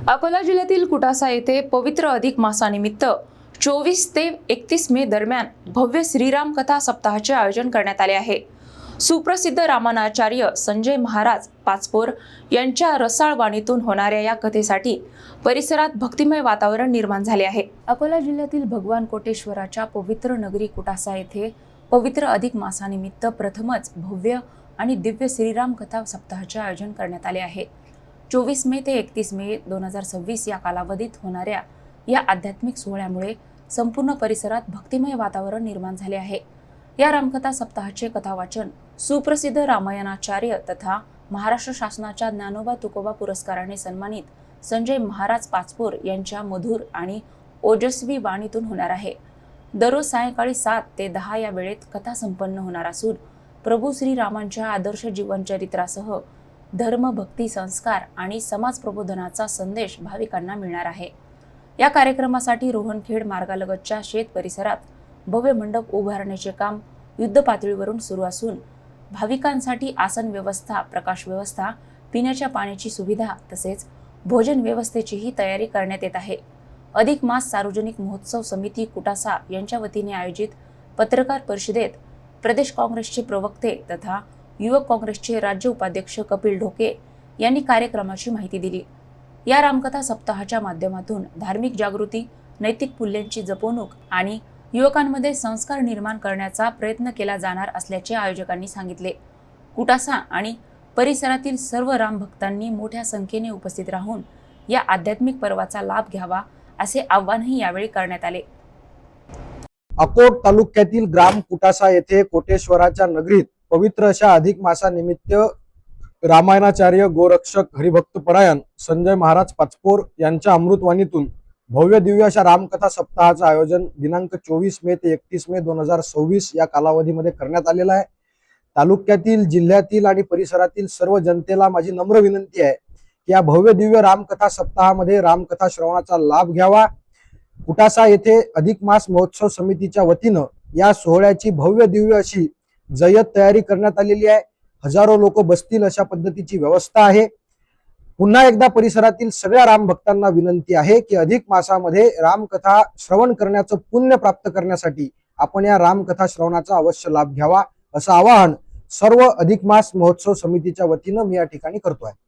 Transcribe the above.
अकोला जिल्ह्यातील कुटासा येथे पवित्र अधिक मासानिमित्त 24 ते 31 मे दरम्यान भव्य श्रीराम कथा सप्ताहाचे आयोजन करण्यात आले आहे। सुप्रसिद्ध रामायणाचार्य संजय महाराज पाचपोर यांच्या रसाळ वाणीतून होणाऱ्या या कथेसाठी परिसरात भक्तिमय वातावरण निर्माण झाले आहे। अकोला जिल्ह्यातील भगवान कोटेश्वराच्या पवित्र नगरी कुटासा येथे पवित्र अधिक मासानिमित्त प्रथमच भव्य आणि दिव्य श्रीराम कथा सप्ताहाचे आयोजन करण्यात आले आहे। 24 मे ते 31 मे 2026 या कालावधीत होणाऱ्या या आध्यात्मिक सोहळ्यामुळे संपूर्ण परिसरात भक्तिमय वातावरण निर्माण झाले आहे। या रामकथा सप्ताहाचे कथावाचन सुप्रसिद्ध रामायणाचार्य तथा महाराष्ट्र शासनाच्या ज्ञानोबा तुकोबा पुरस्काराने सन्मानित संजय महाराज पाचपोर यांच्या मधुर आणि ओजस्वी वाणीतून होणार आहे। दररोज सायंकाळी 7 ते 10 या वेळेत कथा संपन्न होणार असून प्रभू श्रीरामांच्या आदर्श जीवनचरित्रासह धर्म, भक्ती, संस्कार आणि समाज प्रबोधनाचा संदेश भाविकांना मिळणार आहे। या कार्यक्रमासाठी रोहनखेड मार्गालगतच्या शेत परिसरात भव्य मंडप उभारण्याचे काम युद्ध पातळीवरून सुरू असून भाविकांसाठी आसन व्यवस्था, प्रकाश व्यवस्था, पिण्याच्या पाण्याची सुविधा तसेच भोजन व्यवस्थेचीही तयारी करण्यात येत आहे। अधिक मास सार्वजनिक महोत्सव समिती कुटासा यांच्या वतीने आयोजित पत्रकार परिषदेत प्रदेश काँग्रेसचे प्रवक्ते तथा युवक काँग्रेसचे राज्य उपाध्यक्ष कपिल ढोके यांनी कार्यक्रमाची माहिती दिली। या रामकथा सप्ताहाच्या माध्यमातून धार्मिक जागृती, नैतिक मूल्यांची जपणूक आणि युवकांमध्ये संस्कार निर्माण करण्याचा प्रयत्न केला जाणार असल्याचे आयोजकांनी सांगितले। कुटासा आणि परिसरातील सर्व राम भक्तांनी मोठ्या संख्येने उपस्थित राहून या आध्यात्मिक पर्वाचा लाभ घ्यावा असे आवाहनही यावेळी करण्यात आले। अकोट तालुक्यातील ग्राम कुटासा येथे कोटेश्वराच्या नगरीत पवित्र अशा अधिक मासानिमित्त रामायणाचार्य गोरक्षक हरिभक्त परायण संजय महाराज पाचपोर यांच्या अमृतवाणीतून भव्य दिव्य अशा रामकथा सप्ताहाचं आयोजन दिनांक 24 मे ते 31 मे 2026 या कालावधीमध्ये करण्यात आलेलं आहे। तालुक्यातील, जिल्ह्यातील आणि परिसरातील सर्व जनतेला माझी नम्र विनंती आहे की या भव्य दिव्य रामकथा सप्ताहामध्ये रामकथा श्रवणाचा लाभ घ्यावा। कुटासा येथे अधिक मास महोत्सव समितीच्या वतीनं या सोहळ्याची भव्य दिव्य अशी जय्यत तयारी करण्यात आलेली आहे। हजारो लोक बसतील अशा पद्धतीची व्यवस्था आहे। पुन्हा एकदा परिसरातील सगळ्या राम भक्तांना विनंती आहे की अधिक मासामध्ये रामकथा श्रवण करण्याचं पुण्य प्राप्त करण्यासाठी आपण या रामकथा श्रवणाचा अवश्य लाभ घ्यावा असं आवाहन सर्व अधिक मास महोत्सव समितीच्या वतीनं मी या ठिकाणी करतोय।